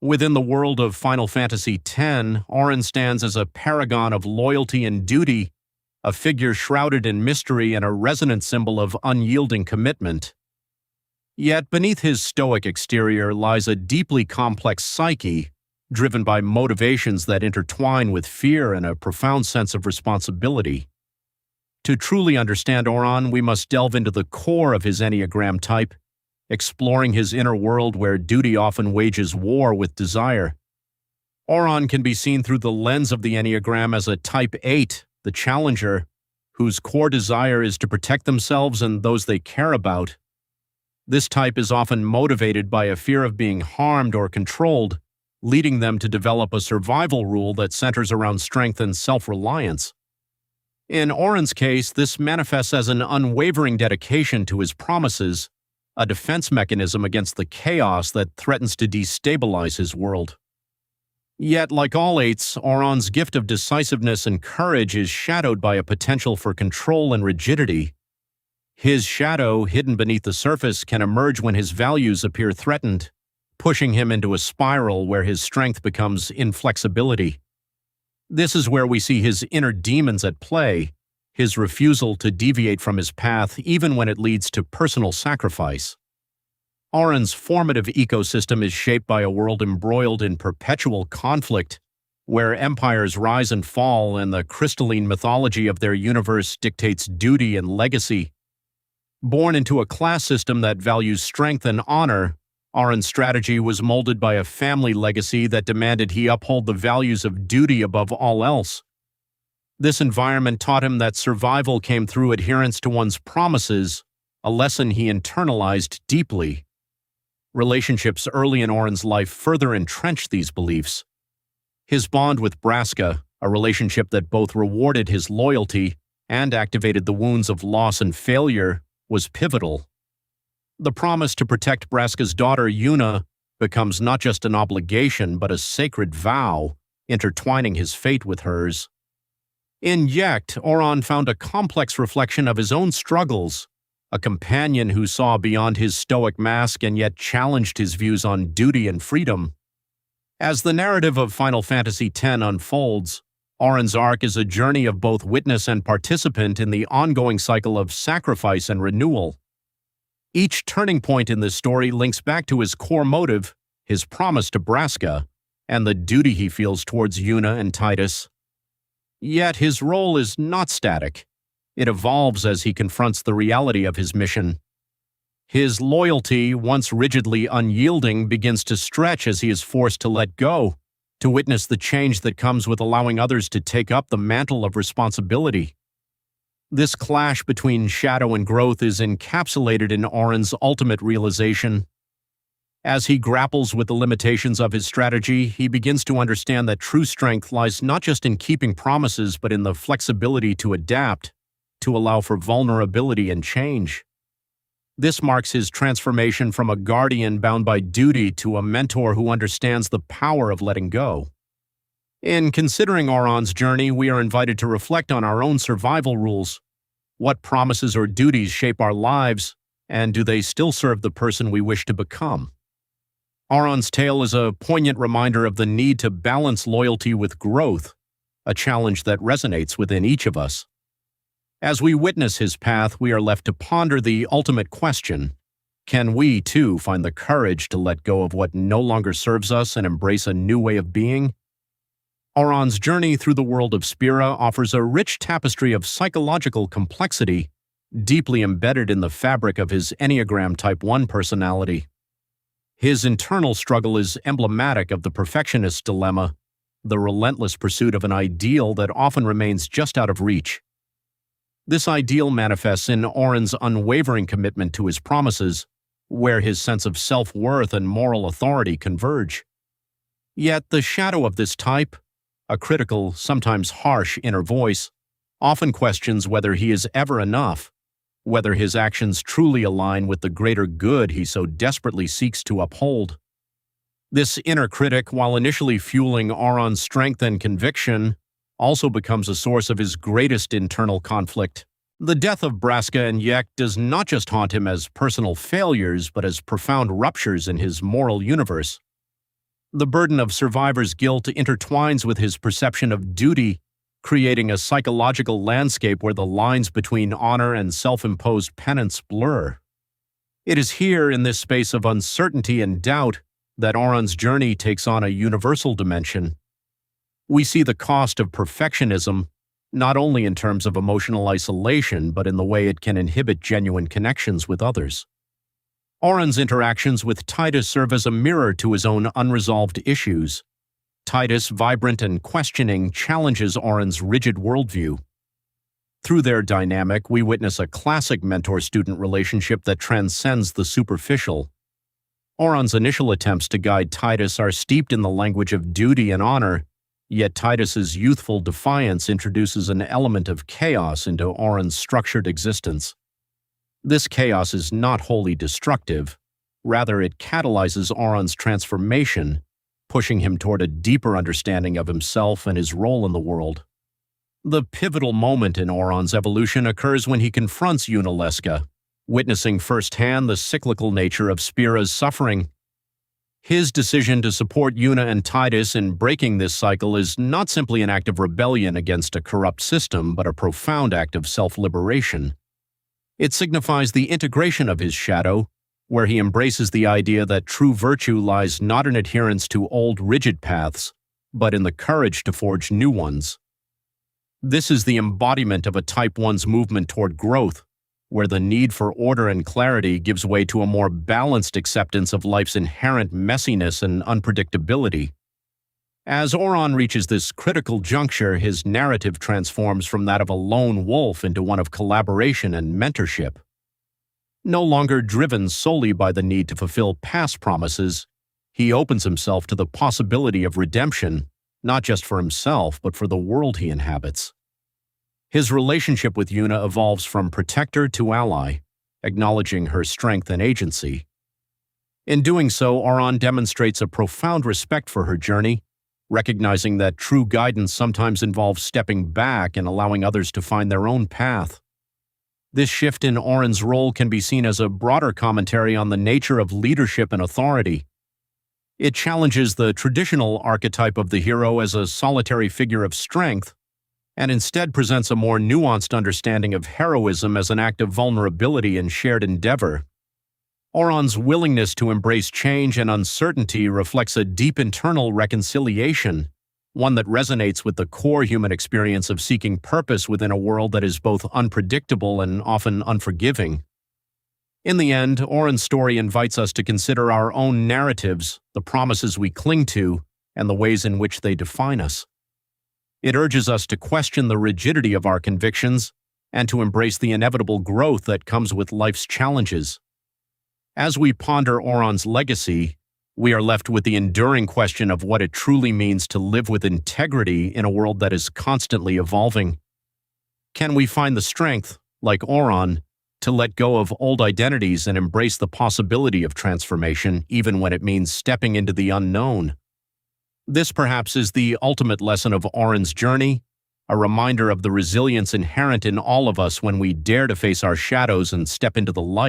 Within the world of Final Fantasy X, Auron stands as a paragon of loyalty and duty, a figure shrouded in mystery and a resonant symbol of unyielding commitment. Yet beneath his stoic exterior lies a deeply complex psyche, driven by motivations that intertwine with fear and a profound sense of responsibility. To truly understand Auron, we must delve into the core of his Enneagram type, exploring his inner world where duty often wages war with desire. Auron can be seen through the lens of the Enneagram as a Type 8, the challenger, whose core desire is to protect themselves and those they care about. This type is often motivated by a fear of being harmed or controlled, leading them to develop a survival rule that centers around strength and self-reliance. In Auron's case, this manifests as an unwavering dedication to his promises, a defense mechanism against the chaos that threatens to destabilize his world. Yet, like all eights, Auron's gift of decisiveness and courage is shadowed by a potential for control and rigidity. His shadow, hidden beneath the surface, can emerge when his values appear threatened, pushing him into a spiral where his strength becomes inflexibility. This is where we see his inner demons at play, his refusal to deviate from his path even when it leads to personal sacrifice. Auron's formative ecosystem is shaped by a world embroiled in perpetual conflict, where empires rise and fall and the crystalline mythology of their universe dictates duty and legacy. Born into a class system that values strength and honor, Auron's strategy was molded by a family legacy that demanded he uphold the values of duty above all else. This environment taught him that survival came through adherence to one's promises, a lesson he internalized deeply. Relationships early in Auron's life further entrenched these beliefs. His bond with Braska, a relationship that both rewarded his loyalty and activated the wounds of loss and failure, was pivotal. The promise to protect Braska's daughter, Yuna, becomes not just an obligation but a sacred vow, intertwining his fate with hers. In Yekt, Auron found a complex reflection of his own struggles, a companion who saw beyond his stoic mask and yet challenged his views on duty and freedom. As the narrative of Final Fantasy X unfolds, Auron's arc is a journey of both witness and participant in the ongoing cycle of sacrifice and renewal. Each turning point in this story links back to his core motive, his promise to Braska, and the duty he feels towards Yuna and Titus. Yet his role is not static. It evolves as he confronts the reality of his mission. His loyalty, once rigidly unyielding, begins to stretch as he is forced to let go, to witness the change that comes with allowing others to take up the mantle of responsibility. This clash between shadow and growth is encapsulated in Auron's ultimate realization. As he grapples with the limitations of his strategy, he begins to understand that true strength lies not just in keeping promises but in the flexibility to adapt, to allow for vulnerability and change. This marks his transformation from a guardian bound by duty to a mentor who understands the power of letting go. In considering Auron's journey, we are invited to reflect on our own survival rules. What promises or duties shape our lives, and do they still serve the person we wish to become? Auron's tale is a poignant reminder of the need to balance loyalty with growth, a challenge that resonates within each of us. As we witness his path, we are left to ponder the ultimate question: can we, too, find the courage to let go of what no longer serves us and embrace a new way of being? Auron's journey through the world of Spira offers a rich tapestry of psychological complexity, deeply embedded in the fabric of his Enneagram Type 1 personality. His internal struggle is emblematic of the perfectionist dilemma, the relentless pursuit of an ideal that often remains just out of reach. This ideal manifests in Auron's unwavering commitment to his promises, where his sense of self-worth and moral authority converge. Yet the shadow of this type, a critical, sometimes harsh inner voice, often questions whether he is ever enough, whether his actions truly align with the greater good he so desperately seeks to uphold. This inner critic, while initially fueling Auron's strength and conviction, also becomes a source of his greatest internal conflict. The death of Braska and Yekt does not just haunt him as personal failures, but as profound ruptures in his moral universe. The burden of survivor's guilt intertwines with his perception of duty, creating a psychological landscape where the lines between honor and self-imposed penance blur. It is here, in this space of uncertainty and doubt, that Auron's journey takes on a universal dimension. We see the cost of perfectionism, not only in terms of emotional isolation, but in the way it can inhibit genuine connections with others. Auron's interactions with Titus serve as a mirror to his own unresolved issues. Titus, vibrant and questioning, challenges Auron's rigid worldview. Through their dynamic, we witness a classic mentor-student relationship that transcends the superficial. Auron's initial attempts to guide Titus are steeped in the language of duty and honor, yet Titus's youthful defiance introduces an element of chaos into Auron's structured existence. This chaos is not wholly destructive. Rather, it catalyzes Auron's transformation, pushing him toward a deeper understanding of himself and his role in the world. The pivotal moment in Auron's evolution occurs when he confronts Unaleska, witnessing firsthand the cyclical nature of Spira's suffering. His decision to support Una and Titus in breaking this cycle is not simply an act of rebellion against a corrupt system, but a profound act of self-liberation. It signifies the integration of his shadow, where he embraces the idea that true virtue lies not in adherence to old rigid paths, but in the courage to forge new ones. This is the embodiment of a Type 1's movement toward growth, where the need for order and clarity gives way to a more balanced acceptance of life's inherent messiness and unpredictability. As Auron reaches this critical juncture, his narrative transforms from that of a lone wolf into one of collaboration and mentorship. No longer driven solely by the need to fulfill past promises, he opens himself to the possibility of redemption, not just for himself, but for the world he inhabits. His relationship with Una evolves from protector to ally, acknowledging her strength and agency. In doing so, Auron demonstrates a profound respect for her journey, recognizing that true guidance sometimes involves stepping back and allowing others to find their own path. This shift in Auron's role can be seen as a broader commentary on the nature of leadership and authority. It challenges the traditional archetype of the hero as a solitary figure of strength, and instead presents a more nuanced understanding of heroism as an act of vulnerability and shared endeavor. Auron's willingness to embrace change and uncertainty reflects a deep internal reconciliation, one that resonates with the core human experience of seeking purpose within a world that is both unpredictable and often unforgiving. In the end, Auron's story invites us to consider our own narratives, the promises we cling to, and the ways in which they define us. It urges us to question the rigidity of our convictions and to embrace the inevitable growth that comes with life's challenges. As we ponder Auron's legacy, we are left with the enduring question of what it truly means to live with integrity in a world that is constantly evolving. Can we find the strength, like Auron, to let go of old identities and embrace the possibility of transformation, even when it means stepping into the unknown? This perhaps is the ultimate lesson of Auron's journey, a reminder of the resilience inherent in all of us when we dare to face our shadows and step into the light.